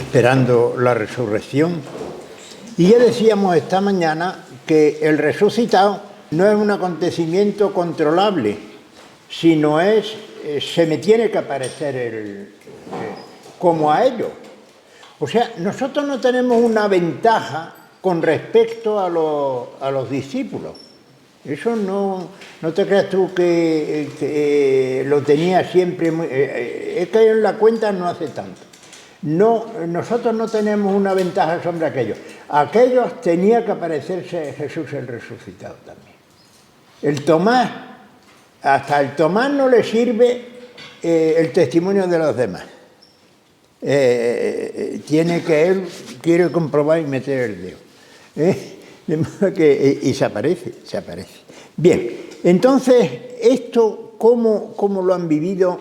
esperando la resurrección. Y ya decíamos esta mañana que el resucitado no es un acontecimiento controlable, sino se me tiene que aparecer como a ellos. O sea, nosotros no tenemos una ventaja con respecto a los discípulos. Eso no te creas tú que lo tenía siempre. He caído en la cuenta no hace tanto. No, nosotros no tenemos una ventaja sobre aquellos. Aquellos tenía que aparecerse Jesús el resucitado también. Hasta el Tomás no le sirve el testimonio de los demás. Tiene que él quiere comprobar y meter el dedo. De modo que, y se aparece. Bien, entonces, esto, ¿cómo lo han vivido?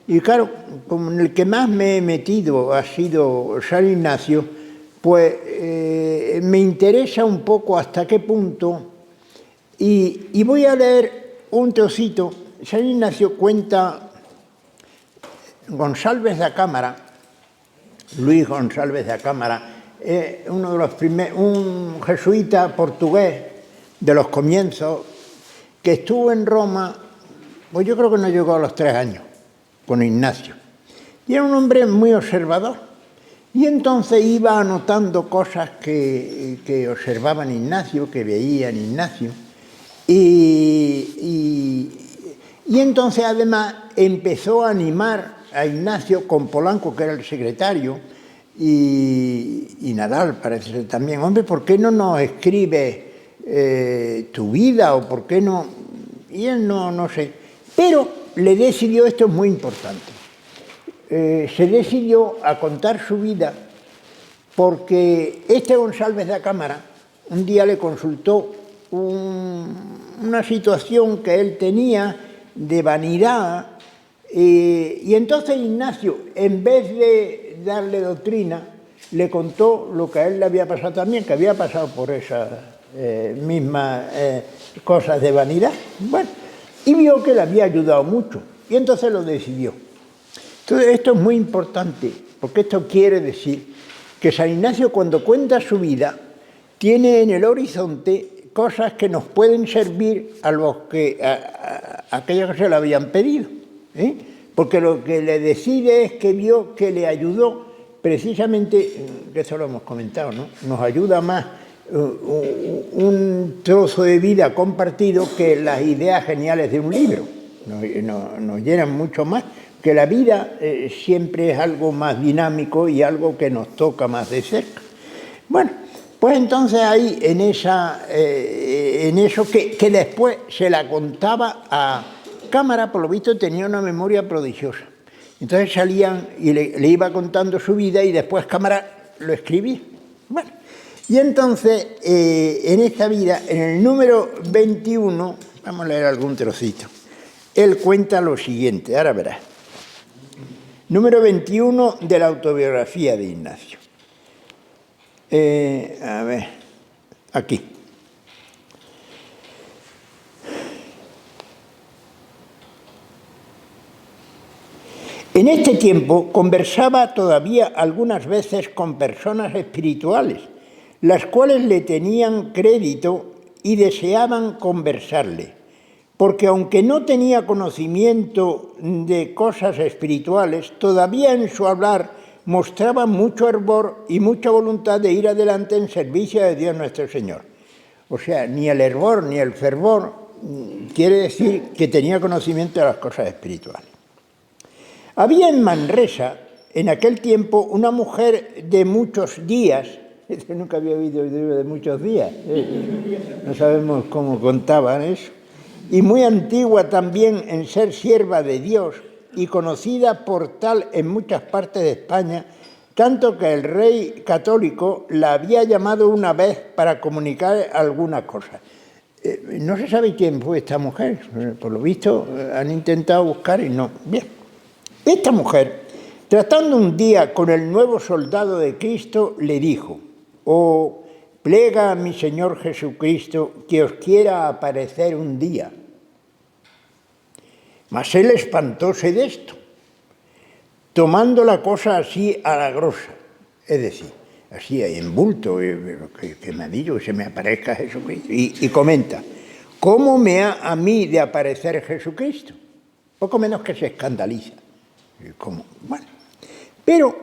Y claro, como en el que más me he metido ha sido San Ignacio, pues me interesa un poco hasta qué punto, y voy a leer un trocito. San Ignacio cuenta, González de Cámara, Luis González de Cámara, uno de los primeros, un jesuita portugués de los comienzos, que estuvo en Roma, pues yo creo que no llegó a los 3 años, con Ignacio. Y era un hombre muy observador. Y entonces iba anotando cosas que observaban Ignacio, que veían Ignacio. Y entonces además empezó a animar a Ignacio con Polanco, que era el secretario, y Nadal parece ser también. Hombre, ¿por qué no nos escribes tu vida? ¿O por qué no? Y él no sé. Pero le decidió, esto es muy importante, se decidió a contar su vida porque González de Cámara un día le consultó una situación que él tenía de vanidad, y entonces Ignacio, en vez de darle doctrina, le contó lo que a él le había pasado también, que había pasado por esas mismas cosas de vanidad. Bueno, y vio que le había ayudado mucho, y entonces lo decidió. Entonces esto es muy importante, porque esto quiere decir que San Ignacio, cuando cuenta su vida, tiene en el horizonte cosas que nos pueden servir a aquellos que se lo habían pedido, porque lo que le decide es que vio que le ayudó precisamente, que eso lo hemos comentado, ¿no? Nos ayuda más un trozo de vida compartido que las ideas geniales de un libro. Nos llenan mucho más, que la vida siempre es algo más dinámico y algo que nos toca más de cerca. Bueno, pues entonces ahí en eso que después se la contaba a Cámara, por lo visto tenía una memoria prodigiosa. Entonces salían y le iba contando su vida y después Cámara lo escribía. Bueno, y entonces en esta vida, en el número 21, vamos a leer algún trocito, él cuenta lo siguiente, ahora verás. Número 21 de la autobiografía de Ignacio. A ver, aquí. En este tiempo conversaba todavía algunas veces con personas espirituales, las cuales le tenían crédito y deseaban conversarle, porque aunque no tenía conocimiento de cosas espirituales, todavía en su hablar mostraba mucho hervor y mucha voluntad de ir adelante en servicio de Dios nuestro Señor. O sea, ni el hervor ni el fervor quiere decir que tenía conocimiento de las cosas espirituales. Había en Manresa, en aquel tiempo, una mujer de muchos días. Nunca había oído de muchos días. No sabemos cómo contaban eso. Y muy antigua también en ser sierva de Dios y conocida por tal en muchas partes de España, tanto que el rey católico la había llamado una vez para comunicar alguna cosa. No se sabe quién fue esta mujer. Por lo visto han intentado buscar y no. Bien. Esta mujer, tratando un día con el nuevo soldado de Cristo, le dijo: «Oh, plega a mi Señor Jesucristo que os quiera aparecer un día». Mas él espantóse de esto. tomando la cosa así a la grosa, es decir, así en bulto, que me ha dicho que se me aparezca Jesucristo, y comenta, ¿cómo me ha a mí de aparecer Jesucristo? Poco menos que se escandaliza. ¿Cómo? Bueno, pero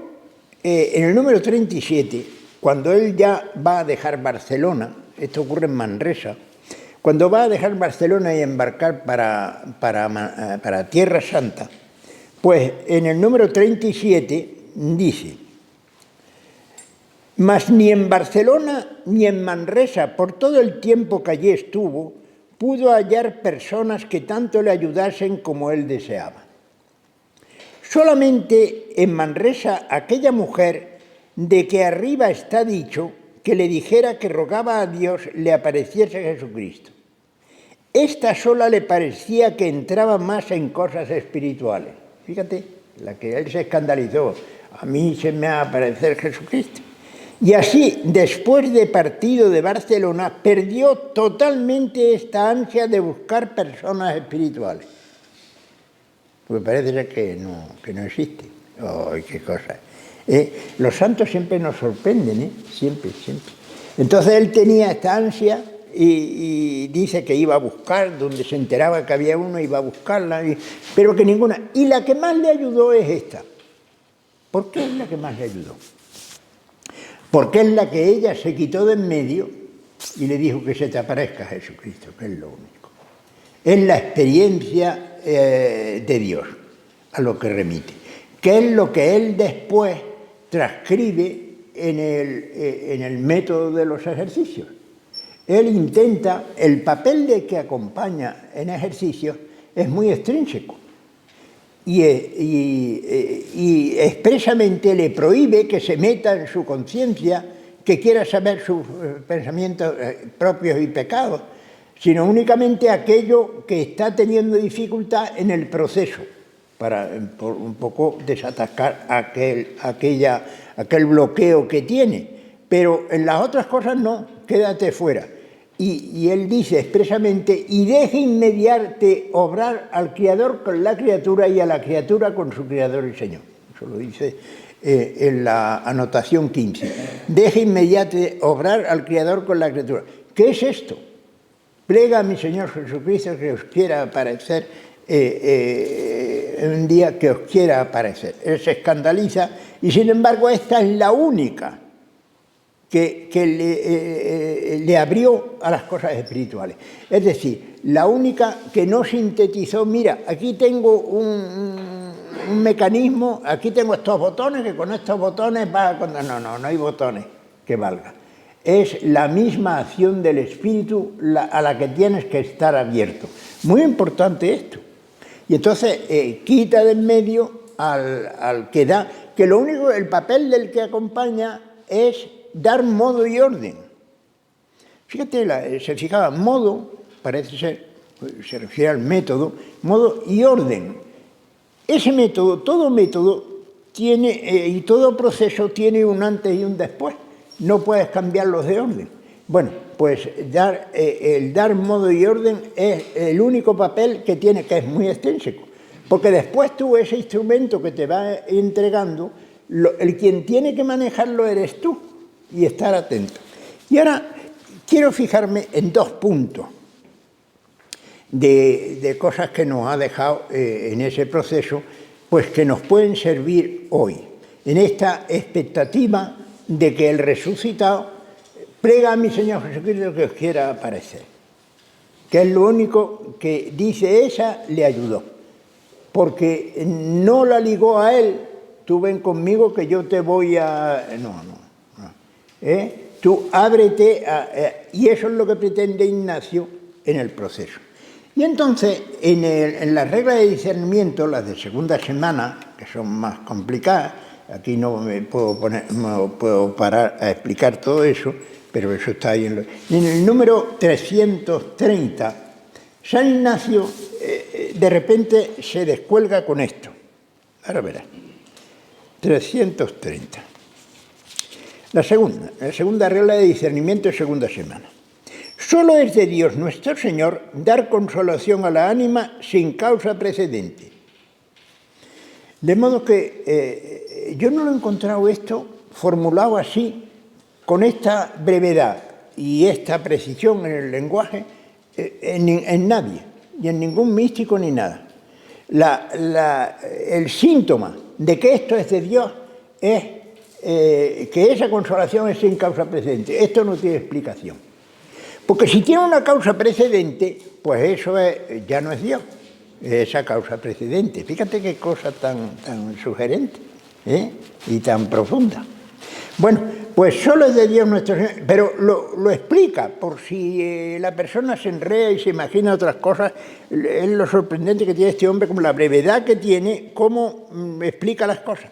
en el número 37, cuando él ya va a dejar Barcelona, esto ocurre en Manresa, cuando va a dejar Barcelona y embarcar para Tierra Santa, pues en el número 37 dice, mas ni en Barcelona ni en Manresa, por todo el tiempo que allí estuvo, pudo hallar personas que tanto le ayudasen como él deseaba. Solamente en Manresa aquella mujer de que arriba está dicho que le dijera que rogaba a Dios le apareciese Jesucristo. Esta sola le parecía que entraba más en cosas espirituales. Fíjate, la que él se escandalizó, a mí se me va a aparecer Jesucristo. Y así, después de partido de Barcelona, perdió totalmente esta ansia de buscar personas espirituales. Pues parece ser que no existe. ¡Ay, qué cosa! Los santos siempre nos sorprenden, siempre. Entonces él tenía esta ansia y dice que iba a buscar, donde se enteraba que había uno, iba a buscarla, pero que ninguna. Y la que más le ayudó es esta. ¿Por qué es la que más le ayudó? Porque es la que ella se quitó de en medio y le dijo que se te aparezca Jesucristo, que es lo único. Es la experiencia de Dios a lo que remite, que es lo que él después transcribe en el método de los ejercicios. Él intenta, el papel de que acompaña en ejercicios es muy extrínseco y expresamente le prohíbe que se meta en su conciencia, que quiera saber sus pensamientos propios y pecados, sino únicamente aquello que está teniendo dificultad en el proceso, para un poco desatascar aquel bloqueo que tiene. Pero en las otras cosas no, quédate fuera. Y él dice expresamente, y deje inmediate obrar al Criador con la criatura y a la criatura con su Criador y Señor. Eso lo dice en la anotación 15. Deje inmediate obrar al Criador con la criatura. ¿Qué es esto? Plega a mi Señor Jesucristo que os quiera aparecer un día que os quiera aparecer. Él se escandaliza y sin embargo esta es la única que le abrió a las cosas espirituales. Es decir, la única que no sintetizó, mira, aquí tengo un mecanismo, aquí tengo estos botones, que con estos botones va a... No hay botones que valga. Es la misma acción del Espíritu a la que tienes que estar abierto. Muy importante esto. Y entonces quita de en medio al que da, que lo único, el papel del que acompaña es dar modo y orden. Fíjate, se fijaba, modo, parece ser, se refiere al método, modo y orden. Ese método, todo método tiene, y todo proceso tiene un antes y un después. No puedes cambiarlos de orden. Bueno, pues el dar modo y orden es el único papel que tiene, que es muy extrínseco. Porque después tú, ese instrumento que te va entregando, el quien tiene que manejarlo eres tú. Y estar atento. Y ahora quiero fijarme en dos puntos de cosas que nos ha dejado en ese proceso, pues que nos pueden servir hoy, en esta expectativa de que el resucitado plega a mi Señor Jesucristo que os quiera aparecer, que es lo único que dice esa le ayudó, porque no la ligó a él, tú ven conmigo que yo te voy a... No. Tú ábrete, y eso es lo que pretende Ignacio en el proceso. Y entonces, en las reglas de discernimiento, las de segunda semana, que son más complicadas, aquí no me puedo parar a explicar todo eso, pero eso está ahí en el número 330, San Ignacio de repente se descuelga con esto. Ahora verás. 330. La segunda regla de discernimiento es segunda semana. Solo es de Dios nuestro Señor dar consolación a la ánima sin causa precedente. De modo que yo no lo he encontrado esto formulado así, con esta brevedad y esta precisión en el lenguaje, en nadie, ni en ningún místico ni nada. El síntoma de que esto es de Dios es que esa consolación es sin causa precedente. Esto no tiene explicación. Porque si tiene una causa precedente, pues eso ya no es Dios, esa causa precedente. Fíjate qué cosa tan sugerente y tan profunda. Bueno, pues solo es de Dios nuestro Señor, pero lo explica, por si la persona se enreda y se imagina otras cosas, es lo sorprendente que tiene este hombre, como la brevedad que tiene, cómo explica las cosas.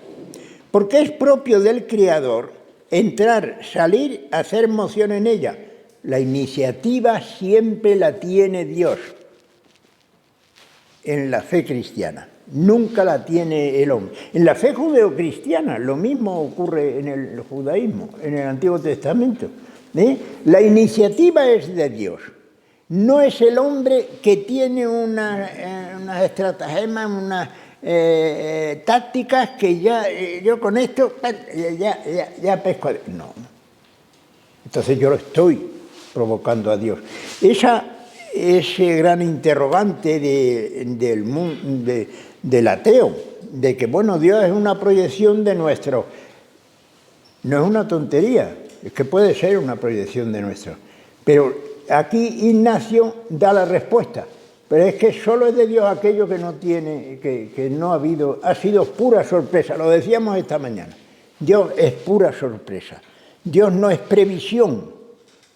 Porque es propio del Creador entrar, salir, hacer moción en ella. La iniciativa siempre la tiene Dios en la fe cristiana. Nunca la tiene el hombre. En la fe judeocristiana lo mismo ocurre en el judaísmo, en el Antiguo Testamento. La iniciativa es de Dios. No es el hombre que tiene unas estratagemas, unas tácticas que yo con esto ya pesco. No. Entonces yo lo estoy provocando a Dios. Ese gran interrogante del ateo, de que, bueno, Dios es una proyección de nuestro... No es una tontería, es que puede ser una proyección de nuestro. Pero aquí Ignacio da la respuesta, pero es que solo es de Dios aquello que no tiene, que no ha habido, ha sido pura sorpresa, lo decíamos esta mañana. Dios es pura sorpresa, Dios no es previsión,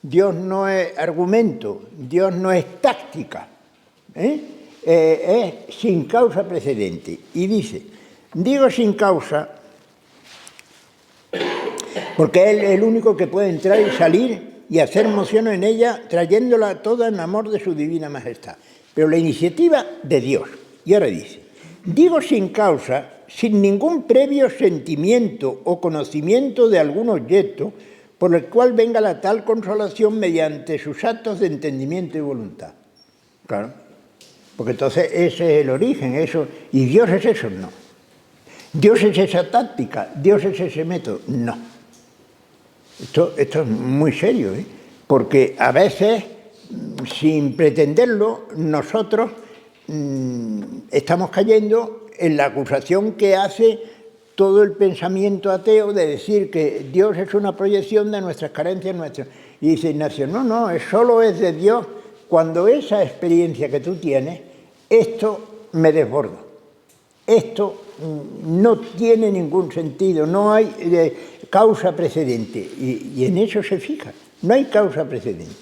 Dios no es argumento, Dios no es táctica, es sin causa precedente. Y dice, digo sin causa, porque Él es el único que puede entrar y salir y hacer moción en ella, trayéndola toda en amor de su divina majestad. Pero la iniciativa de Dios. Y ahora dice, digo sin causa, sin ningún previo sentimiento o conocimiento de algún objeto, por el cual venga la tal consolación mediante sus actos de entendimiento y voluntad. Claro, porque entonces ese es el origen, eso, y Dios es eso, no. Dios es esa táctica, Dios es ese método, no. Esto es muy serio, porque a veces, sin pretenderlo, nosotros estamos cayendo en la acusación que hace todo el pensamiento ateo de decir que Dios es una proyección de nuestras carencias nuestras. Y dice Ignacio, no, solo es de Dios cuando esa experiencia que tú tienes, esto me desborda. Esto no tiene ningún sentido, no hay causa precedente. Y en eso se fija, no hay causa precedente.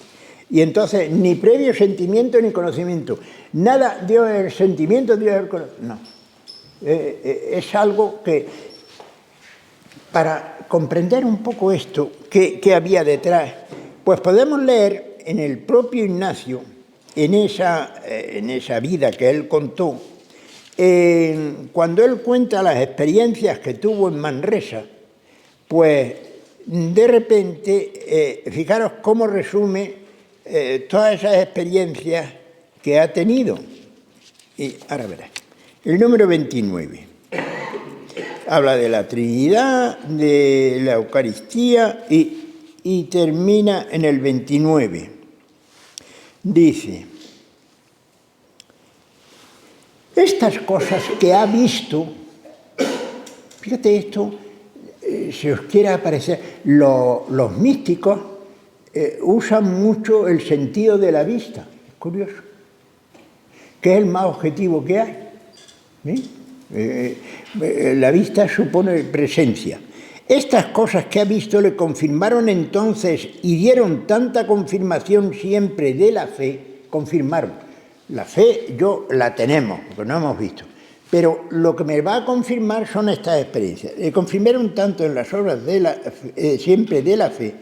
Y entonces, ni previo sentimiento ni conocimiento. Nada, Dios es el sentimiento, Dios es el conocimiento. No. Es algo que, para comprender un poco esto, que había detrás, pues podemos leer en el propio Ignacio, en esa vida que él contó, cuando él cuenta las experiencias que tuvo en Manresa, pues de repente, fijaros cómo resume todas esas experiencias que ha tenido. Y ahora verás. El número 29 habla de la Trinidad, de la Eucaristía y termina en el 29. Dice, estas cosas que ha visto, fíjate esto, si os quiere aparecer, los místicos usan mucho el sentido de la vista, es curioso, que es el más objetivo que hay. La vista supone presencia. Estas cosas que ha visto le confirmaron entonces y dieron tanta confirmación siempre de la fe, confirmaron. La fe yo la tenemos, porque no hemos visto. Pero lo que me va a confirmar son estas experiencias. Le confirmaron tanto en las obras siempre de la fe,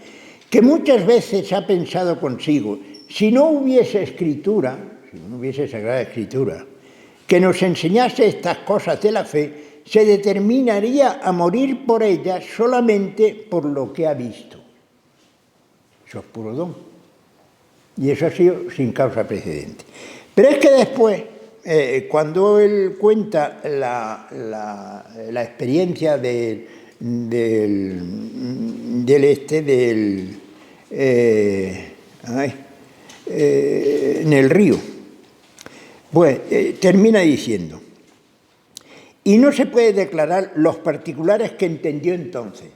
que muchas veces ha pensado consigo, si no hubiese escritura, si no hubiese Sagrada Escritura, que nos enseñase estas cosas de la fe, se determinaría a morir por ellas solamente por lo que ha visto. Eso es puro don. Y eso ha sido sin causa precedente. Pero es que después, cuando él cuenta la experiencia en el río, pues termina diciendo: y no se puede declarar los particulares que entendió entonces.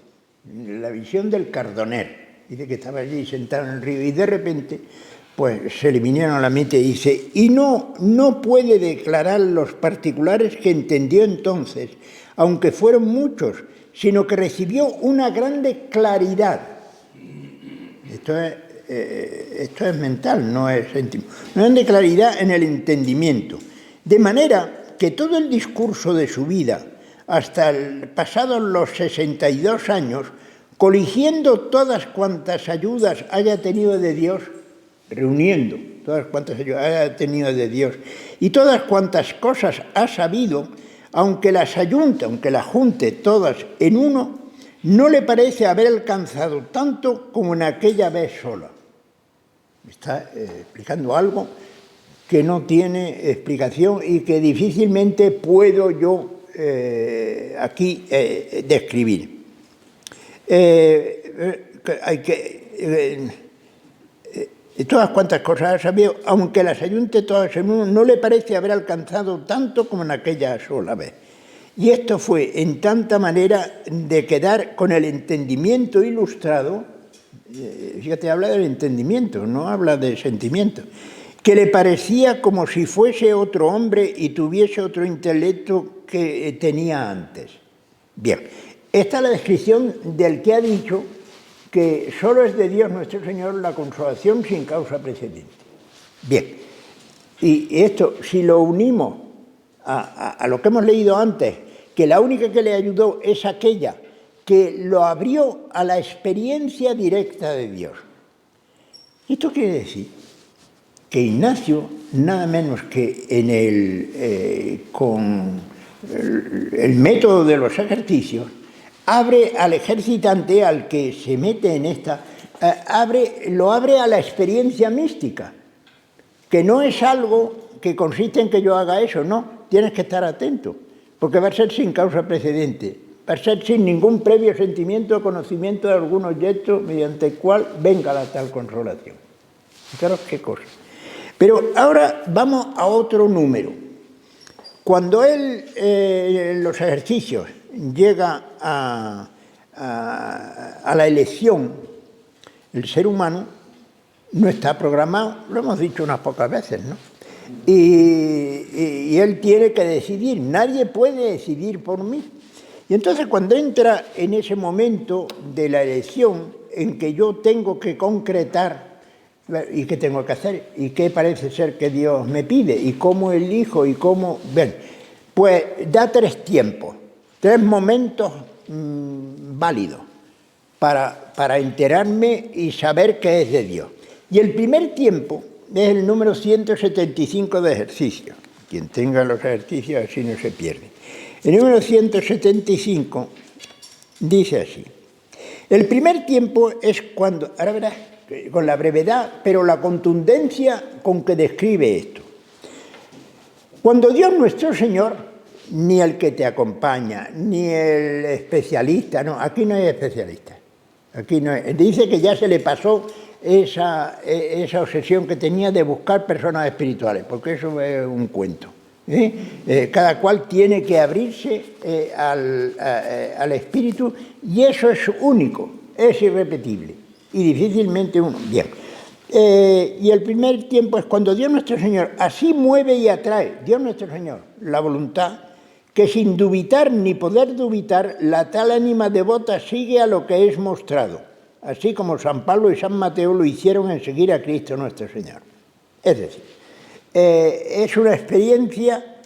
La visión del Cardoner. Dice que estaba allí sentado en el río y de repente pues se le vinieron a la mente y dice: y no puede declarar los particulares que entendió entonces, aunque fueron muchos, sino que recibió una grande claridad. Esto es mental, no es sentimiento. Una grande claridad en el entendimiento. De manera que todo el discurso de su vida, hasta pasados los 62 años, coligiendo todas cuantas ayudas haya tenido de Dios, reuniendo todas cuantas ayudas haya tenido de Dios, y todas cuantas cosas ha sabido, aunque las junte todas en uno, no le parece haber alcanzado tanto como en aquella vez sola. Está explicando algo que no tiene explicación y que difícilmente puedo yo aquí describir. Todas cuantas cosas ha sabido, aunque las ayunte todas en uno, no le parece haber alcanzado tanto como en aquella sola vez. Y esto fue en tanta manera de quedar con el entendimiento ilustrado. Fíjate, habla del entendimiento, no habla de sentimiento, que le parecía como si fuese otro hombre y tuviese otro intelecto que tenía antes. Bien, esta es la descripción del que ha dicho que solo es de Dios nuestro Señor la consolación sin causa precedente. Bien, y esto, si lo unimos a lo que hemos leído antes, que la única que le ayudó es aquella que lo abrió a la experiencia directa de Dios. Esto quiere decir que Ignacio, nada menos que con el método de los ejercicios, abre al ejercitante, al que se mete en esta, lo abre a la experiencia mística, que no es algo que consiste en que yo haga eso, no, tienes que estar atento, porque va a ser sin causa precedente, va a ser sin ningún previo sentimiento o conocimiento de algún objeto mediante el cual venga la tal consolación. Fijaros qué cosa. Pero ahora vamos a otro número. Cuando él, en los ejercicios, llega a la elección, el ser humano no está programado, lo hemos dicho unas pocas veces, ¿no? Y él tiene que decidir, nadie puede decidir por mí. Y entonces cuando entra en ese momento de la elección en que yo tengo que concretar y qué tengo que hacer y qué parece ser que Dios me pide y cómo elijo y cómo... Bien, pues da 3 tiempos, 3 momentos válidos para enterarme y saber qué es de Dios. Y el primer tiempo es el número 175 de ejercicio. Quien tenga los ejercicios así no se pierde. El número 175 dice así: el primer tiempo es cuando, ahora verás, con la brevedad, pero la contundencia con que describe esto. Cuando Dios nuestro Señor, ni el que te acompaña, ni el especialista, no, aquí no hay especialista. Aquí no hay, dice que ya se le pasó esa obsesión que tenía de buscar personas espirituales, porque eso es un cuento. Cada cual tiene que abrirse al espíritu y eso es único, es irrepetible y difícilmente uno. Bien. Y el primer tiempo es cuando Dios nuestro Señor así mueve y atrae, Dios nuestro Señor, la voluntad, que sin dubitar ni poder dubitar, la tal ánima devota sigue a lo que es mostrado, así como San Pablo y San Mateo lo hicieron en seguir a Cristo nuestro Señor. Es decir, es una experiencia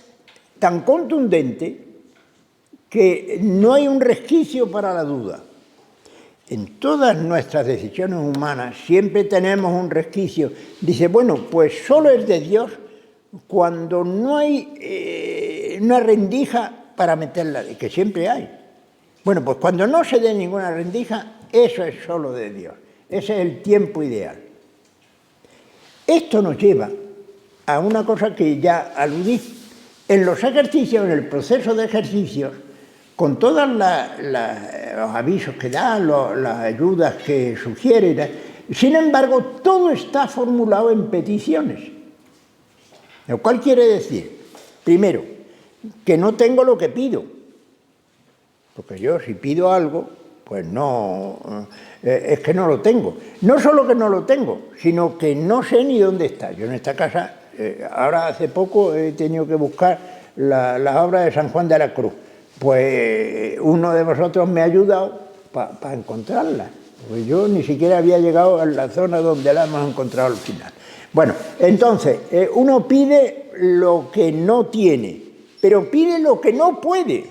tan contundente que no hay un resquicio para la duda. En todas nuestras decisiones humanas siempre tenemos un resquicio. Dice, bueno, pues solo es de Dios cuando no hay una rendija para meterla, que siempre hay. Bueno, pues cuando no se dé ninguna rendija, eso es solo de Dios. Ese es el tiempo ideal. Esto nos lleva a una cosa que ya aludí. En los ejercicios, en el proceso de ejercicios, con todos los avisos que da, las ayudas que sugiere, sin embargo, todo está formulado en peticiones. Lo cual quiere decir, primero, que no tengo lo que pido. Porque yo si pido algo, pues no, es que no lo tengo. No solo que no lo tengo, sino que no sé ni dónde está. Yo en esta casa, ahora hace poco he tenido que buscar las obras de San Juan de la Cruz. Pues uno de vosotros me ha ayudado para encontrarlas. Pues yo ni siquiera había llegado a la zona donde la hemos encontrado al final. Bueno, entonces, uno pide lo que no tiene, pero pide lo que no puede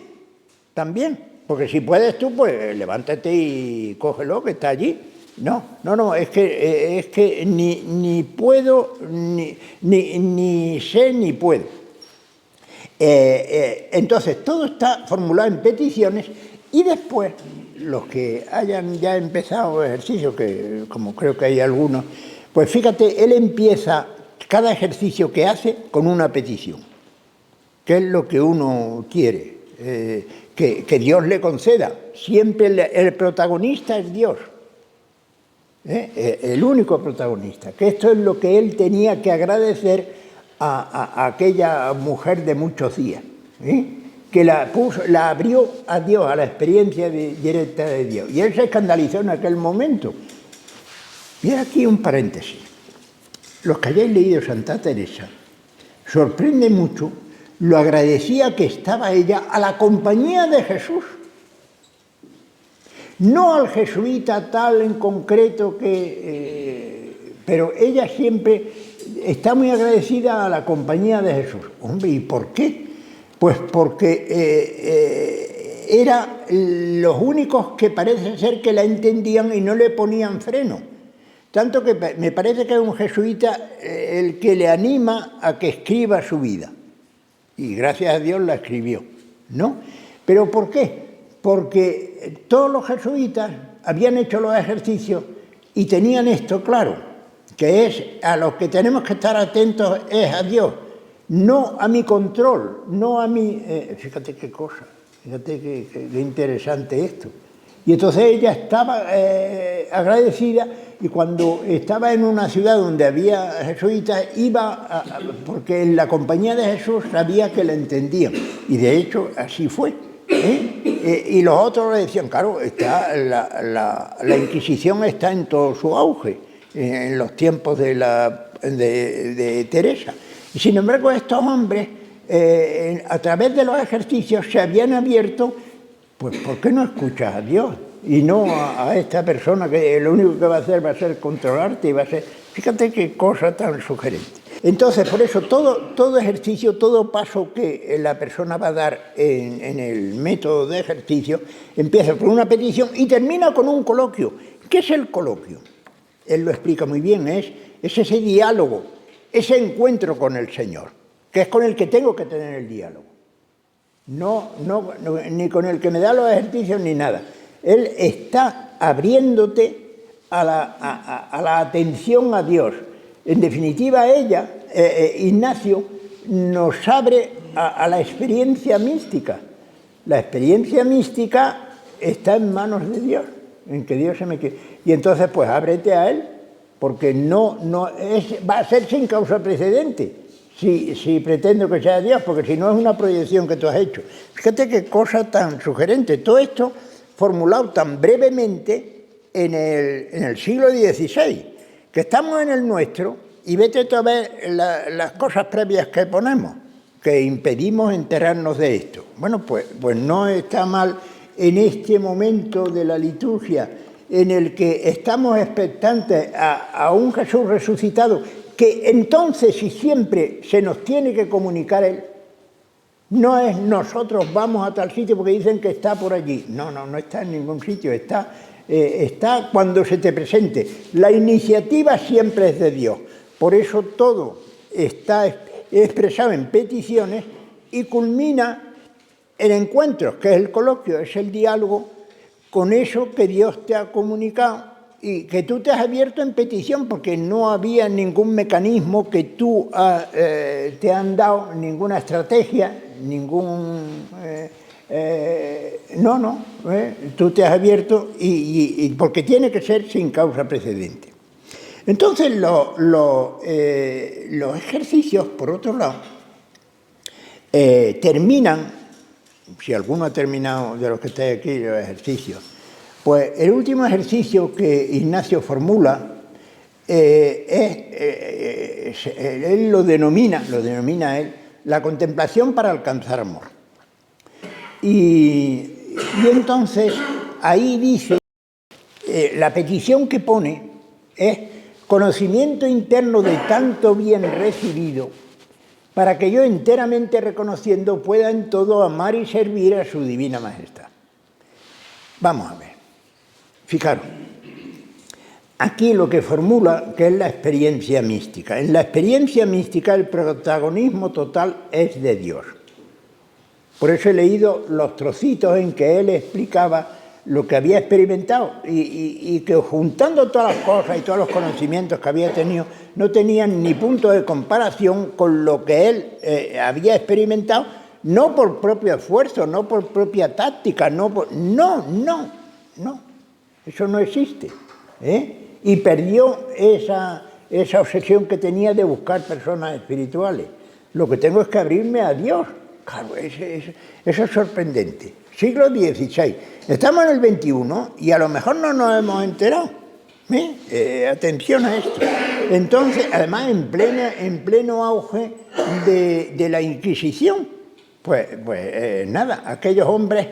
también. Porque si puedes tú, pues levántate y cógelo, que está allí. No, es que ni puedo, ni sé, ni puedo. Entonces, todo está formulado en peticiones y después, los que hayan ya empezado ejercicio, que como creo que hay algunos, pues fíjate, él empieza cada ejercicio que hace con una petición, que es lo que uno quiere, que Dios le conceda. Siempre el protagonista es Dios, el único protagonista, que esto es lo que él tenía que agradecer a aquella mujer de muchos días, que la abrió a Dios, a la experiencia directa de Dios. Y él se escandalizó en aquel momento. Y aquí un paréntesis. Los que hayáis leído Santa Teresa, sorprende mucho lo agradecida que estaba ella a la compañía de Jesús. No al jesuita tal en concreto, pero ella siempre está muy agradecida a la compañía de Jesús. Hombre, ¿y por qué? Pues porque eran los únicos que parece ser que la entendían y no le ponían freno. Tanto que me parece que es un jesuita el que le anima a que escriba su vida. Y gracias a Dios la escribió, ¿no? ¿Pero por qué? Porque todos los jesuitas habían hecho los ejercicios y tenían esto claro, que es a los que tenemos que estar atentos es a Dios, no a mi control, no a mi... fíjate qué cosa, fíjate qué interesante esto. Y entonces ella estaba agradecida, y cuando estaba en una ciudad donde había jesuitas, iba porque en la compañía de Jesús sabía que la entendían. Y de hecho así fue. Y los otros le decían, claro, la Inquisición está en todo su auge, en los tiempos de Teresa. Y sin embargo, estos hombres, a través de los ejercicios, se habían abierto. Pues ¿por qué no escuchas a Dios? Y no a esta persona que lo único que va a ser controlarte y va a ser... Fíjate qué cosa tan sugerente. Entonces, por eso, todo ejercicio, todo paso que la persona va a dar en el método de ejercicio, empieza con una petición y termina con un coloquio. ¿Qué es el coloquio? Él lo explica muy bien, es ese diálogo, ese encuentro con el Señor, que es con el que tengo que tener el diálogo. No, ni con el que me da los ejercicios ni nada. Él está abriéndote a la atención a Dios. En definitiva, Ignacio, nos abre a la experiencia mística. La experiencia mística está en manos de Dios, en que Dios se me quiere. Y entonces, pues, ábrete a Él, porque va a ser sin causa precedente. Si pretendo que sea Dios, porque si no es una proyección que tú has hecho. Fíjate qué cosa tan sugerente. Todo esto formulado tan brevemente en el siglo XVI, que estamos en el nuestro, y vete tú a ver las cosas previas que ponemos, que impedimos enterarnos de esto. Bueno, pues no está mal en este momento de la liturgia en el que estamos expectantes a un Jesús resucitado, que entonces y siempre se nos tiene que comunicar Él. No es nosotros vamos a tal sitio porque dicen que está por allí. No está en ningún sitio, está cuando se te presente. La iniciativa siempre es de Dios. Por eso todo está expresado en peticiones y culmina en encuentros, que es el coloquio, es el diálogo con eso que Dios te ha comunicado y que tú te has abierto en petición porque no había ningún mecanismo que tú te han dado, ninguna estrategia, ningún... tú te has abierto y porque tiene que ser sin causa precedente. Entonces los ejercicios, por otro lado, terminan, si alguno ha terminado de los que estáis aquí, los ejercicios, pues el último ejercicio que Ignacio formula, él lo denomina él, la contemplación para alcanzar amor. Y entonces ahí dice, la petición que pone es conocimiento interno de tanto bien recibido, para que yo enteramente reconociendo pueda en todo amar y servir a su divina majestad. Vamos a ver. Fijaros, aquí lo que formula, que es la experiencia mística. En la experiencia mística el protagonismo total es de Dios. Por eso he leído los trocitos en que él explicaba lo que había experimentado y que juntando todas las cosas y todos los conocimientos que había tenido, no tenían ni punto de comparación con lo que él había experimentado, no por propio esfuerzo, no por propia táctica, no, eso no existe. Y perdió esa obsesión que tenía de buscar personas espirituales. Lo que tengo es que abrirme a Dios. Claro, eso es sorprendente. Siglo XVI. Estamos en el XXI y a lo mejor no nos hemos enterado. Atención a esto. Entonces, además, en pleno auge de la Inquisición, pues nada, aquellos hombres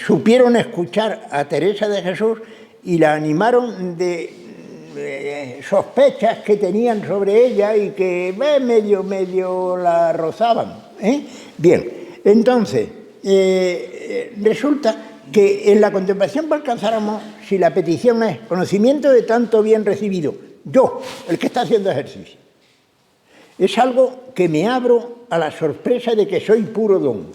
supieron escuchar a Teresa de Jesús y la animaron de sospechas que tenían sobre ella y que medio la rozaban. Bien, entonces, resulta que en la contemplación para alcanzar amor, si la petición es conocimiento de tanto bien recibido, yo, el que está haciendo ejercicio, es algo que me abro a la sorpresa de que soy puro don.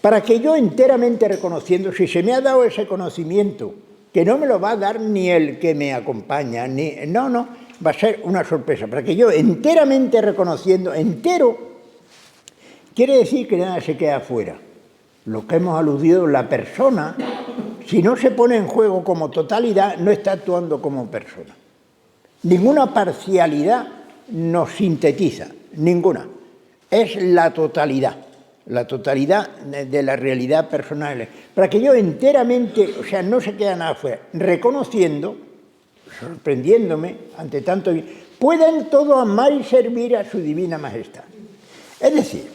Para que yo enteramente reconociendo, si se me ha dado ese conocimiento, que no me lo va a dar ni el que me acompaña, va a ser una sorpresa. Para que yo enteramente reconociendo, entero, quiere decir que nada se queda afuera. Lo que hemos aludido, la persona, si no se pone en juego como totalidad, no está actuando como persona. Ninguna parcialidad nos sintetiza, ninguna. Es la totalidad de la realidad personal. Para que yo enteramente, o sea, no se queda nada afuera, reconociendo, sorprendiéndome ante tanto bien, pueda en todo amar y servir a su divina majestad. Es decir,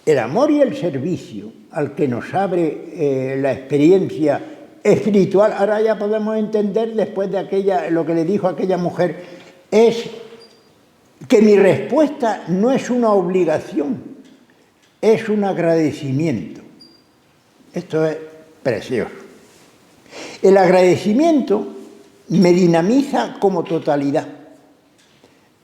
el amor y el servicio al que nos abre la experiencia espiritual, ahora ya podemos entender después de lo que le dijo aquella mujer, es que mi respuesta no es una obligación, es un agradecimiento. Esto es precioso. El agradecimiento me dinamiza como totalidad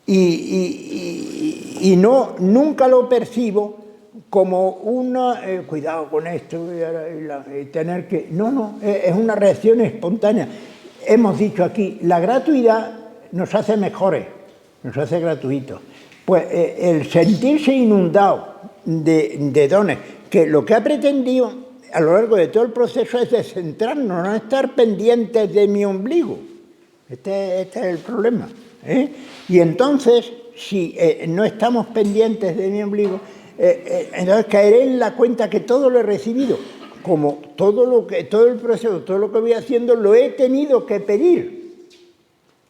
y nunca lo percibo como una... cuidado con esto, y tener que... No, es una reacción espontánea. Hemos dicho aquí, la gratuidad nos hace mejores, nos hace gratuitos. Pues el sentirse inundado de dones, que lo que ha pretendido a lo largo de todo el proceso es descentrarnos, no estar pendientes de mi ombligo. Este es el problema. Y entonces, si no estamos pendientes de mi ombligo, entonces caeré en la cuenta que todo lo he recibido, como todo el proceso, todo lo que voy haciendo lo he tenido que pedir.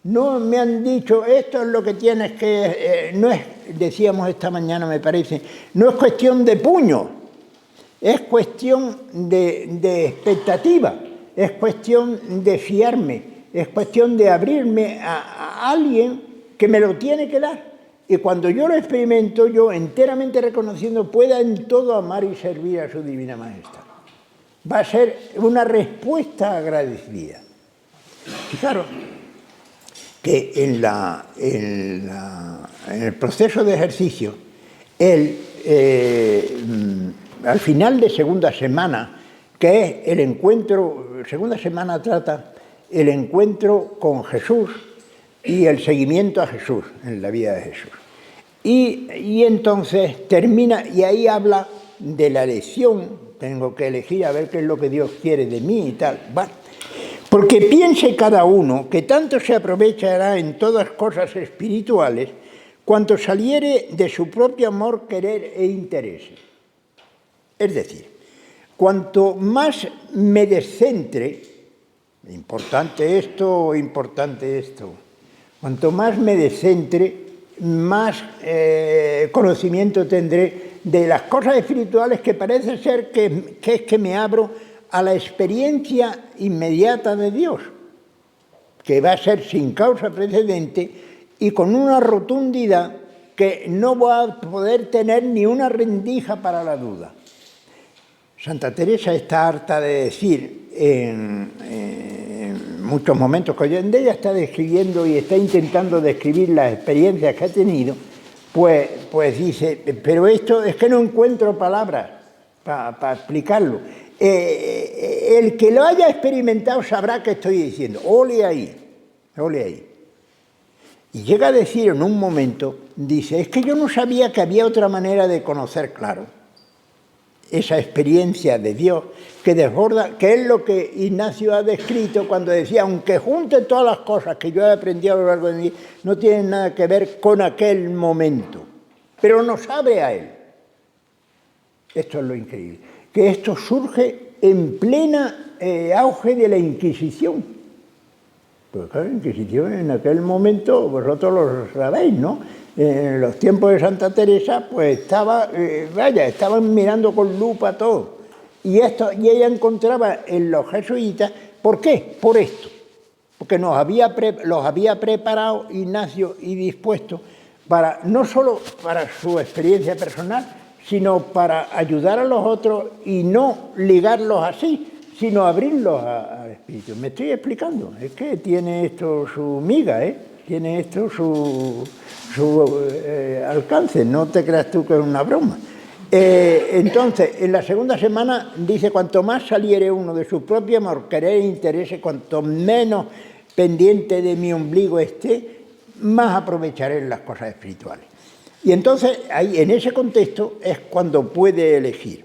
No me han dicho, esto es lo que tienes que... no es, decíamos esta mañana, me parece, no es cuestión de puño, es cuestión de expectativa, es cuestión de fiarme, es cuestión de abrirme a alguien que me lo tiene que dar. Y cuando yo lo experimento, yo enteramente reconociendo, pueda en todo amar y servir a su divina majestad. Va a ser una respuesta agradecida. Fijaros que en el proceso de ejercicio, él, al final de segunda semana, que es el encuentro, segunda semana trata el encuentro con Jesús y el seguimiento a Jesús en la vida de Jesús. Y entonces termina, y ahí habla de la elección, tengo que elegir a ver qué es lo que Dios quiere de mí y tal. Bueno, porque piense cada uno que tanto se aprovechará en todas cosas espirituales cuanto saliere de su propio amor, querer e interés. Es decir, cuanto más me descentre, importante esto, cuanto más me descentre, más conocimiento tendré de las cosas espirituales, que parece ser que es que me abro a la experiencia inmediata de Dios, que va a ser sin causa precedente y con una rotundidad que no va a poder tener ni una rendija para la duda. Santa Teresa está harta de decir en muchos momentos que hoy en día está describiendo y está intentando describir las experiencias que ha tenido, pues dice, pero esto es que no encuentro palabras para explicarlo. El que lo haya experimentado sabrá qué estoy diciendo. Ole ahí. Y llega a decir en un momento, dice, es que yo no sabía que había otra manera de conocer claro esa experiencia de Dios que desborda, que es lo que Ignacio ha descrito cuando decía, aunque junte todas las cosas que yo he aprendido a lo largo de mi vida, no tienen nada que ver con aquel momento, pero nos abre a él. Esto es lo increíble, que esto surge en plena auge de la Inquisición. Pues claro, la Inquisición en aquel momento, vosotros lo sabéis, ¿no? En los tiempos de Santa Teresa, pues estaban mirando con lupa todo. Y ella encontraba en los jesuitas, ¿por qué? Por esto. Porque los había preparado Ignacio y dispuesto para, no solo para su experiencia personal, sino para ayudar a los otros y no ligarlos así, sino abrirlos al espíritu. ¿Me estoy explicando? Es que tiene esto su miga, tiene esto su alcance, no te creas tú que es una broma. Entonces, en la segunda semana dice, cuanto más saliere uno de su propio amor, querer e interés, cuanto menos pendiente de mi ombligo esté, más aprovecharé las cosas espirituales. Y entonces, ahí, en ese contexto, es cuando puede elegir,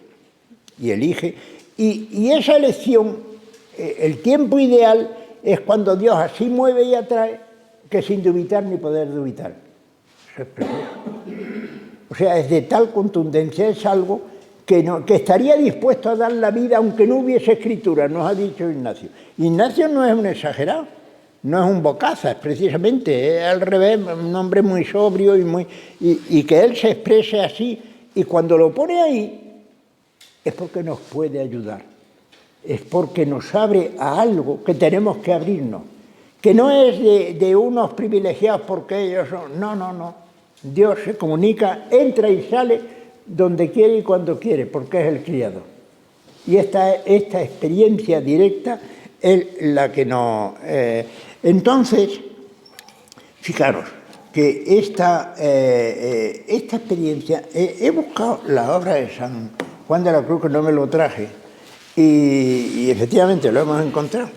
y elige, y esa elección, el tiempo ideal, es cuando Dios así mueve y atrae, que sin dubitar ni poder dubitar. Eso es precioso. O sea, es de tal contundencia, es algo que estaría dispuesto a dar la vida aunque no hubiese escritura, nos ha dicho Ignacio. Ignacio no es un exagerado, no es un bocazas, precisamente, es al revés, un hombre muy sobrio y que él se exprese así, y cuando lo pone ahí, es porque nos puede ayudar, es porque nos abre a algo que tenemos que abrirnos, que no es de unos privilegiados porque ellos son, no. Dios se comunica, entra y sale donde quiere y cuando quiere, porque es el Criador. Y esta experiencia directa es la que nos... entonces, fijaros que esta experiencia... he buscado la obra de San Juan de la Cruz, que no me lo traje, y efectivamente lo hemos encontrado,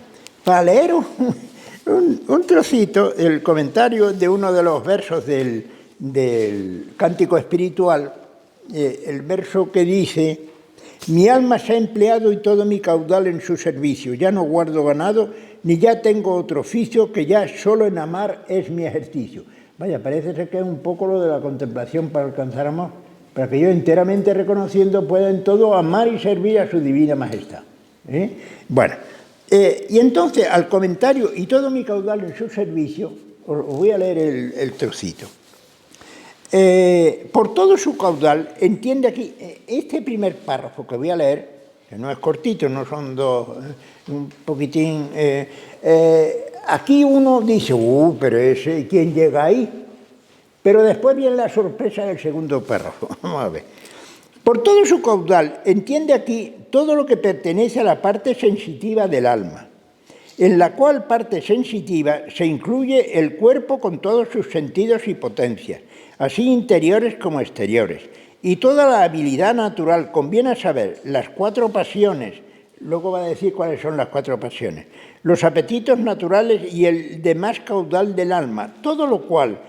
para leer un trocito, el comentario de uno de los versos del Cántico Espiritual, el verso que dice: mi alma se ha empleado y todo mi caudal en su servicio, ya no guardo ganado, ni ya tengo otro oficio, que ya solo en amar es mi ejercicio. Vaya, parece ser que es un poco lo de la contemplación para alcanzar amor, para que yo enteramente reconociendo pueda en todo amar y servir a su divina majestad. Bueno, y entonces al comentario, y todo mi caudal en su servicio, os voy a leer el trocito. Por todo su caudal, entiende aquí, este primer párrafo que voy a leer, que no es cortito, no son dos, un poquitín, aquí uno dice, pero ese, ¿quién llega ahí? Pero después viene la sorpresa del segundo párrafo. Vamos a ver. Por todo su caudal, entiende aquí todo lo que pertenece a la parte sensitiva del alma, en la cual parte sensitiva se incluye el cuerpo con todos sus sentidos y potencias, así interiores como exteriores, y toda la habilidad natural. Conviene saber las 4 pasiones, luego va a decir cuáles son las 4 pasiones, los apetitos naturales y el demás caudal del alma, todo lo cual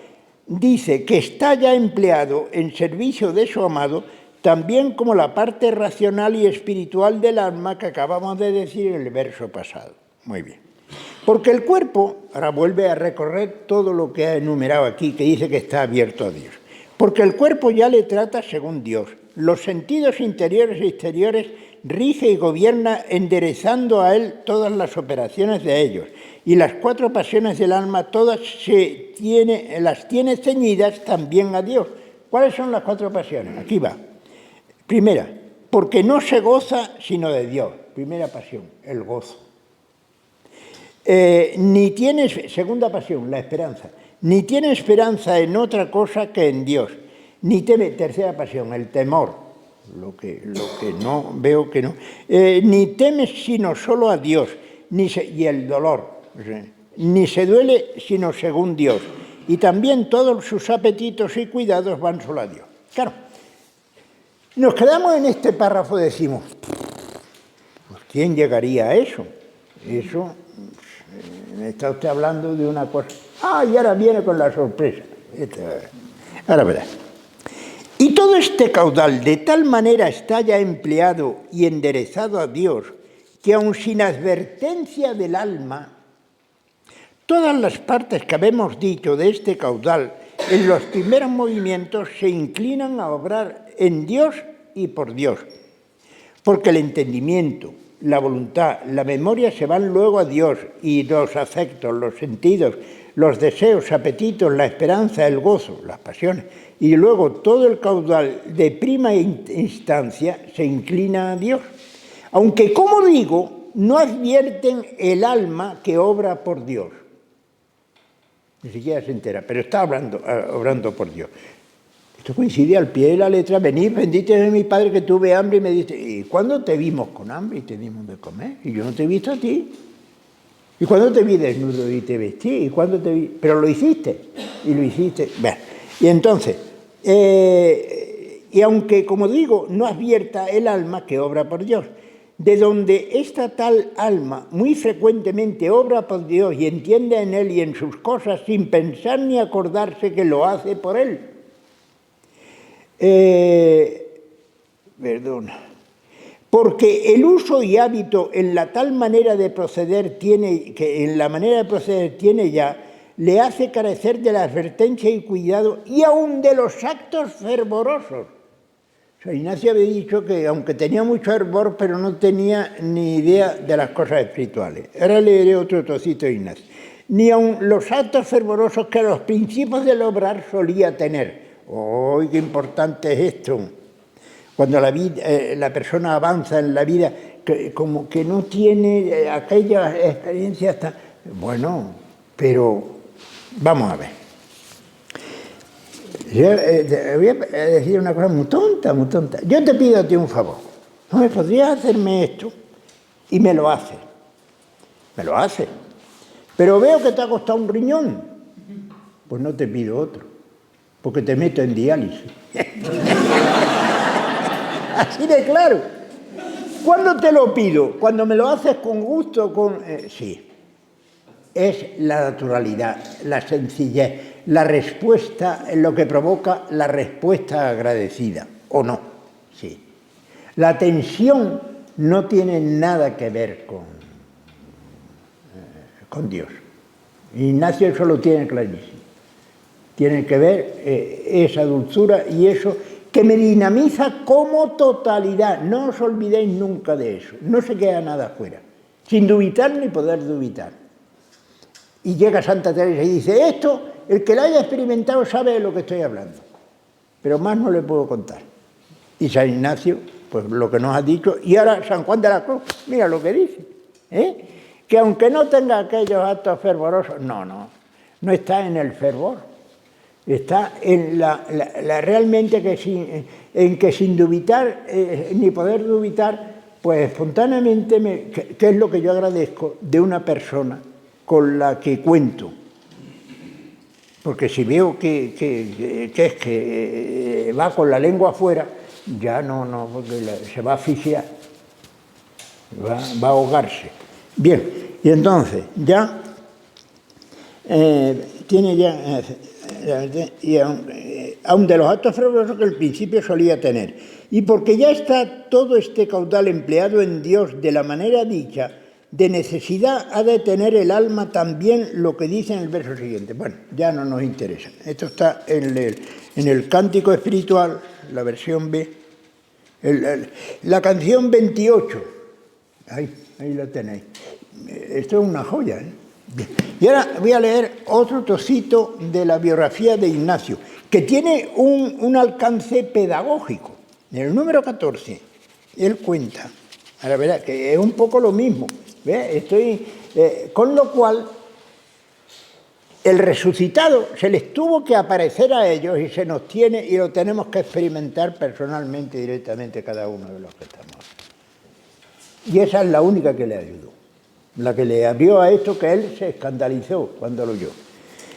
dice que está ya empleado en servicio de su amado, también como la parte racional y espiritual del alma que acabamos de decir en el verso pasado. Muy bien. Porque el cuerpo, ahora vuelve a recorrer todo lo que ha enumerado aquí, que dice que está abierto a Dios. Porque el cuerpo ya le trata según Dios. Los sentidos interiores y exteriores rige y gobierna enderezando a él todas las operaciones de ellos. Y las 4 pasiones del alma todas las tiene ceñidas también a Dios. ¿Cuáles son las 4 pasiones? Aquí va. Primera, porque no se goza sino de Dios. Primera pasión, el gozo. Ni tiene, segunda pasión, la esperanza. Ni tiene esperanza en otra cosa que en Dios. Ni teme, tercera pasión, el temor. Lo que no, veo que no. Ni teme sino solo a Dios. Y el dolor. Ni se duele sino según Dios. Y también todos sus apetitos y cuidados van solo a Dios. Claro. Nos quedamos en este párrafo y decimos, pues ¿quién llegaría a eso? Eso, está usted hablando de una cosa. Y ahora viene con la sorpresa. Ahora verás. Y todo este caudal de tal manera está ya empleado y enderezado a Dios, que aun sin advertencia del alma, todas las partes que habemos dicho de este caudal en los primeros movimientos se inclinan a obrar en Dios y por Dios, porque el entendimiento, la voluntad, la memoria se van luego a Dios y los afectos, los sentidos, los deseos, apetitos, la esperanza, el gozo, las pasiones, y luego todo el caudal de prima instancia se inclina a Dios. Aunque, como digo, no advierten el alma que obra por Dios. Ni siquiera se entera, pero está obrando por Dios. Esto coincide al pie de la letra. Venid, bendito de mi Padre, que tuve hambre y me diste. ¿Y cuándo te vimos con hambre y te dimos de comer? Y yo no te he visto a ti. ¿Y cuándo te vi desnudo y te vestí? ¿Y cuándo te vi? Pero lo hiciste. Y lo hiciste. Bueno, y entonces, y aunque, como digo, no advierta el alma que obra por Dios, de donde esta tal alma muy frecuentemente obra por Dios y entiende en Él y en sus cosas sin pensar ni acordarse que lo hace por Él. Porque el uso y hábito en la tal manera de proceder tiene ya, le hace carecer de la advertencia y cuidado y aún de los actos fervorosos. San Ignacio había dicho que aunque tenía mucho fervor, pero no tenía ni idea de las cosas espirituales. Ahora leeré otro trocito de Ignacio. Ni aun los actos fervorosos que a los principios del obrar solía tener. ¡Oh, qué importante es esto! Cuando la persona avanza en la vida, como que no tiene aquellas experiencias tan... Bueno, pero vamos a ver. Yo voy a decir una cosa muy tonta, muy tonta. Yo te pido a ti un favor. ¿No me podrías hacerme esto? Y me lo hace. Me lo hace. Pero veo que te ha costado un riñón. Pues no te pido otro. Porque te meto en diálisis. Así de claro. ¿Cuándo te lo pido? Cuando me lo haces con gusto, sí. Es la naturalidad, la sencillez, la respuesta, lo que provoca la respuesta agradecida, ¿o no? Sí. La tensión no tiene nada que ver con Dios. Ignacio eso lo tiene clarísimo. Tiene que ver esa dulzura y eso que me dinamiza como totalidad. No os olvidéis nunca de eso. No se queda nada fuera, sin dubitar ni poder dubitar. Y llega Santa Teresa y dice, esto, el que lo haya experimentado sabe de lo que estoy hablando. Pero más no le puedo contar. Y San Ignacio, pues lo que nos ha dicho, y ahora San Juan de la Cruz, mira lo que dice, que aunque no tenga aquellos actos fervorosos, no está en el fervor, está en realmente en que sin dubitar, ni poder dubitar, pues espontáneamente, ¿qué es lo que yo agradezco de una persona con la que cuento? Porque si veo que va con la lengua afuera, ya porque se va a asfixiar, va a ahogarse. Bien, Y entonces, ya tiene ya, y aun de los actos fervorosos que al principio solía tener. Y porque ya está todo este caudal empleado en Dios de la manera dicha, de necesidad ha de tener el alma también lo que dice en el verso siguiente. Bueno, ya no nos interesa. Esto está en el Cántico Espiritual, la versión B, la canción 28. Ahí la tenéis. Esto es una joya, ¿eh? Y ahora voy a leer otro trocito de la biografía de Ignacio, que tiene un alcance pedagógico. En el número 14, él cuenta, ahora verá que es un poco lo mismo, con lo cual el resucitado se les tuvo que aparecer a ellos y se nos tiene y lo tenemos que experimentar personalmente, directamente cada uno de los que estamos. Y esa es la única que le ayudó, la que le abrió a esto, que él se escandalizó cuando lo oyó.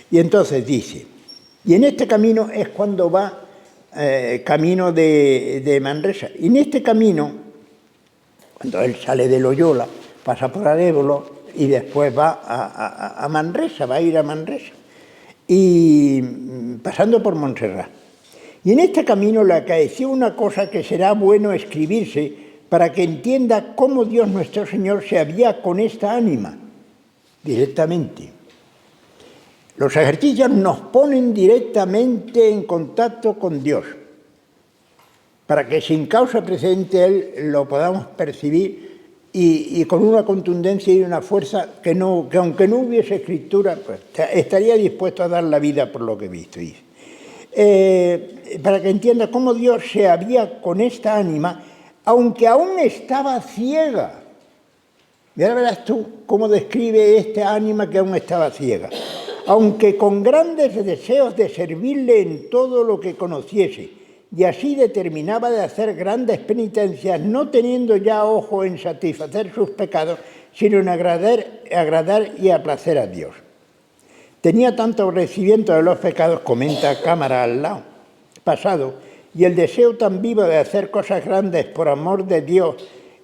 Y entonces dice, y en este camino es cuando va camino de Manresa. Y en este camino, cuando él sale de Loyola, pasa por Arévalo y después va a Manresa, va a ir a Manresa, y pasando por Montserrat. Y en este camino le acaeció una cosa que será bueno escribirse para que entienda cómo Dios nuestro Señor se había con esta ánima, directamente. Los ejercicios nos ponen directamente en contacto con Dios, para que sin causa precedente Él lo podamos percibir y con una contundencia y una fuerza que aunque no hubiese escritura, pues, estaría dispuesto a dar la vida por lo que he visto. Para que entienda cómo Dios se había con esta ánima, aunque aún estaba ciega. Y ahora verás tú cómo describe esta ánima que aún estaba ciega. Aunque con grandes deseos de servirle en todo lo que conociese, y así determinaba de hacer grandes penitencias, no teniendo ya ojo en satisfacer sus pecados, sino en agradar y aplacer a Dios. Tenía tanto aborrecimiento de los pecados, comenta Cámara al lado, pasado, y el deseo tan vivo de hacer cosas grandes por amor de Dios,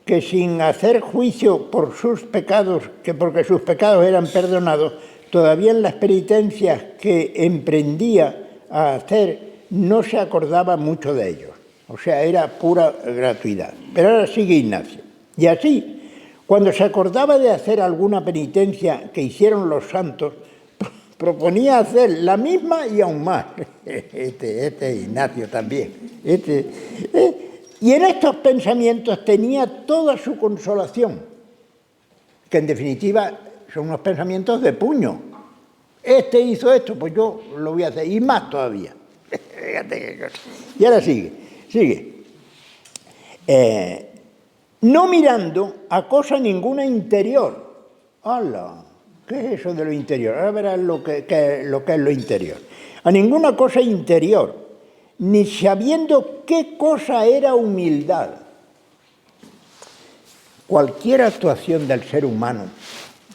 que sin hacer juicio por sus pecados, que porque sus pecados eran perdonados, todavía en las penitencias que emprendía a hacer, no se acordaba mucho de ellos. O sea, era pura gratuidad. Pero ahora sigue Ignacio. Y así, cuando se acordaba de hacer alguna penitencia que hicieron los santos, proponía hacer la misma y aún más. Este Ignacio también. Y en estos pensamientos tenía toda su consolación, que en definitiva son unos pensamientos de puño. Este hizo esto, pues yo lo voy a hacer, y más todavía. Fíjate qué cosa. Y ahora sigue. No mirando a cosa ninguna interior. ¡Hala! ¿Qué es eso de lo interior? Ahora verás lo que es lo interior. A ninguna cosa interior, ni sabiendo qué cosa era humildad. Cualquier actuación del ser humano,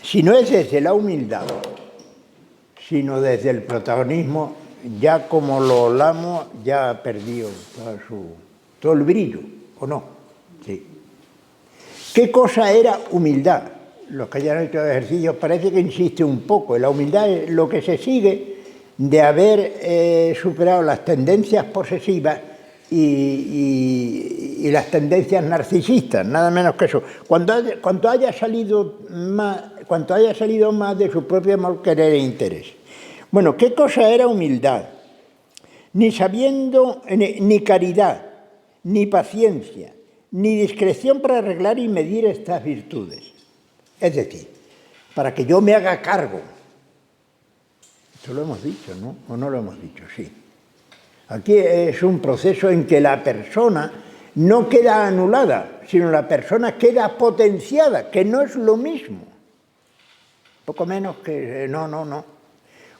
si no es desde la humildad, sino desde el protagonismo, ya como lo olamos, ya ha perdido todo el brillo, ¿o no? Sí. ¿Qué cosa era humildad? Los que hayan hecho ejercicios parece que insiste un poco. La humildad es lo que se sigue de haber superado las tendencias posesivas y las tendencias narcisistas, nada menos que eso. Cuanto haya salido más de su propio amor, querer e interés. Bueno, ¿qué cosa era humildad? Ni sabiendo, ni caridad, ni paciencia, ni discreción para arreglar y medir estas virtudes. Es decir, para que yo me haga cargo. Esto lo hemos dicho, ¿no? ¿O no lo hemos dicho? Sí. Aquí es un proceso en que la persona no queda anulada, sino la persona queda potenciada, que no es lo mismo. Poco menos que... No.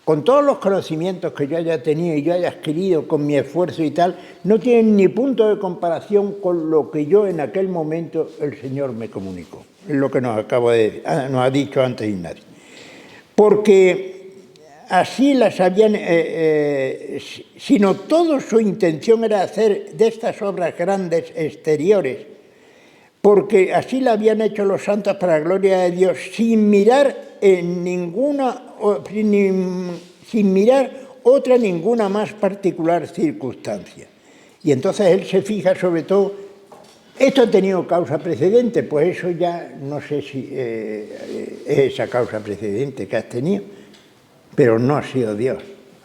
Con todos los conocimientos que yo haya tenido y yo haya adquirido con mi esfuerzo y tal, no tienen ni punto de comparación con lo que yo en aquel momento el Señor me comunicó. Es lo que nos ha dicho antes Ignacio. Porque así las habían, sino toda su intención era hacer de estas obras grandes exteriores porque así la habían hecho los santos para la gloria de Dios, sin mirar ninguna más particular circunstancia. Y entonces él se fija sobre todo, esto ha tenido causa precedente, pues eso ya no sé si es esa causa precedente que has tenido, pero no ha sido Dios,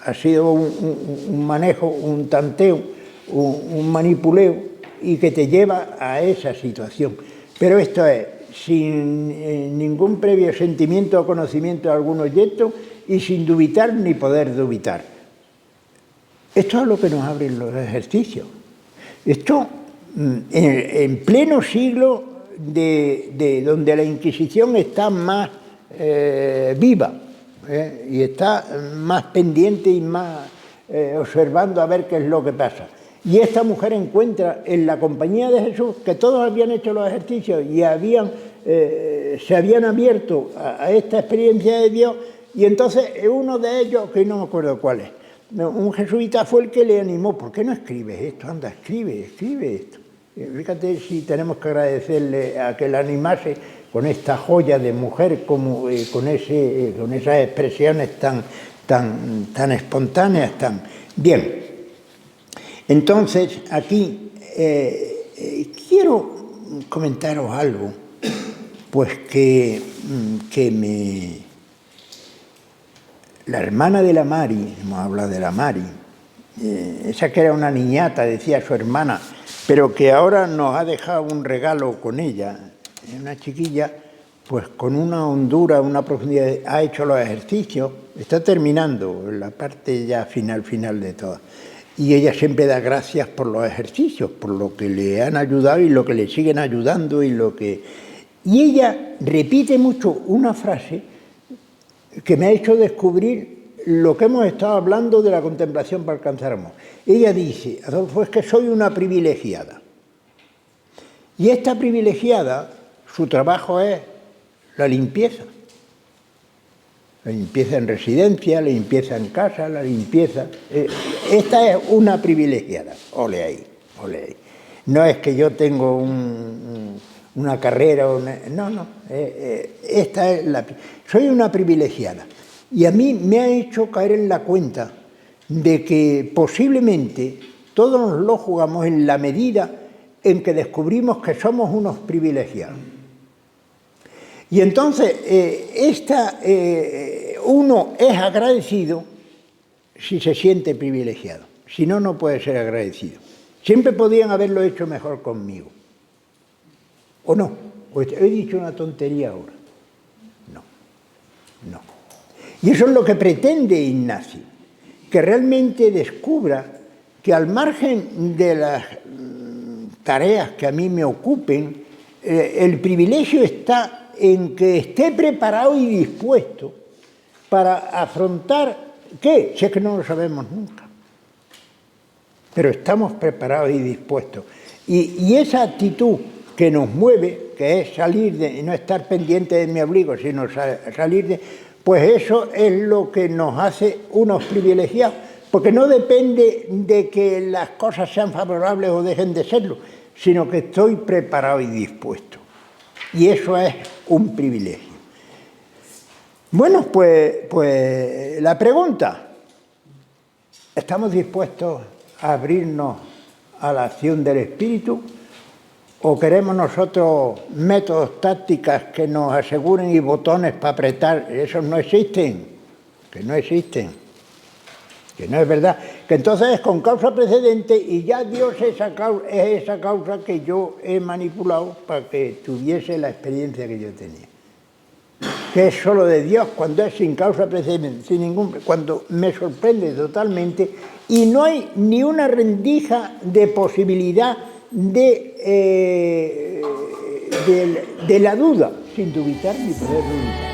ha sido un manejo, un tanteo, un manipuleo, y que te lleva a esa situación. Pero esto es sin ningún previo sentimiento o conocimiento de algún objeto y sin dubitar ni poder dubitar. Esto es lo que nos abren los ejercicios. Esto en pleno siglo de donde la Inquisición está más viva y está más pendiente y más observando a ver qué es lo que pasa. Y esta mujer encuentra en la compañía de Jesús que todos habían hecho los ejercicios y se habían abierto a esta experiencia de Dios, y entonces uno de ellos, que no me acuerdo cuál es, un jesuita fue el que le animó. ¿Por qué no escribes esto? Anda, escribe esto. Fíjate si tenemos que agradecerle a que la animase con esta joya de mujer, como con esas expresiones tan espontáneas, tan bien. Entonces, aquí quiero comentaros algo, pues que la hermana de la Mari, hemos hablado de la Mari, esa que era una niñata, decía su hermana, pero que ahora nos ha dejado un regalo con ella, una chiquilla, pues con una hondura, una profundidad, ha hecho los ejercicios, está terminando la parte ya final de todo. Y ella siempre da gracias por los ejercicios, por lo que le han ayudado y lo que le siguen ayudando y ella repite mucho una frase que me ha hecho descubrir lo que hemos estado hablando de la contemplación para alcanzar amor. Ella dice: Adolfo, es que soy una privilegiada. Y esta privilegiada, su trabajo es la limpieza. La limpieza en residencia, la limpieza en casa, la limpieza... esta es una privilegiada. Ole ahí. No es que yo tengo una carrera... No. Esta es soy una privilegiada. Y a mí me ha hecho caer en la cuenta de que posiblemente todos nos lo jugamos en la medida en que descubrimos que somos unos privilegiados. Y entonces, uno es agradecido si se siente privilegiado. Si no, no puede ser agradecido. Siempre podían haberlo hecho mejor conmigo. ¿O no? ¿O he dicho una tontería ahora? No. Y eso es lo que pretende Ignacio, que realmente descubra que al margen de las tareas que a mí me ocupen, el privilegio está en que esté preparado y dispuesto para afrontar, ¿qué? Si es que no lo sabemos nunca. Pero estamos preparados y dispuestos. Y esa actitud que nos mueve, que es salir de, no estar pendiente de mi obligo, sino salir de, pues eso es lo que nos hace unos privilegiados, porque no depende de que las cosas sean favorables o dejen de serlo, sino que estoy preparado y dispuesto. Y eso es un privilegio. Bueno, pues la pregunta, ¿estamos dispuestos a abrirnos a la acción del Espíritu? ¿O queremos nosotros métodos, tácticas que nos aseguren y botones para apretar? Esos no existen, que no es verdad. Que entonces es con causa precedente y ya Dios es esa causa que yo he manipulado para que tuviese la experiencia que yo tenía. Que es solo de Dios cuando es sin causa precedente, cuando me sorprende totalmente y no hay ni una rendija de posibilidad de la duda, sin dubitar ni poder dubitar.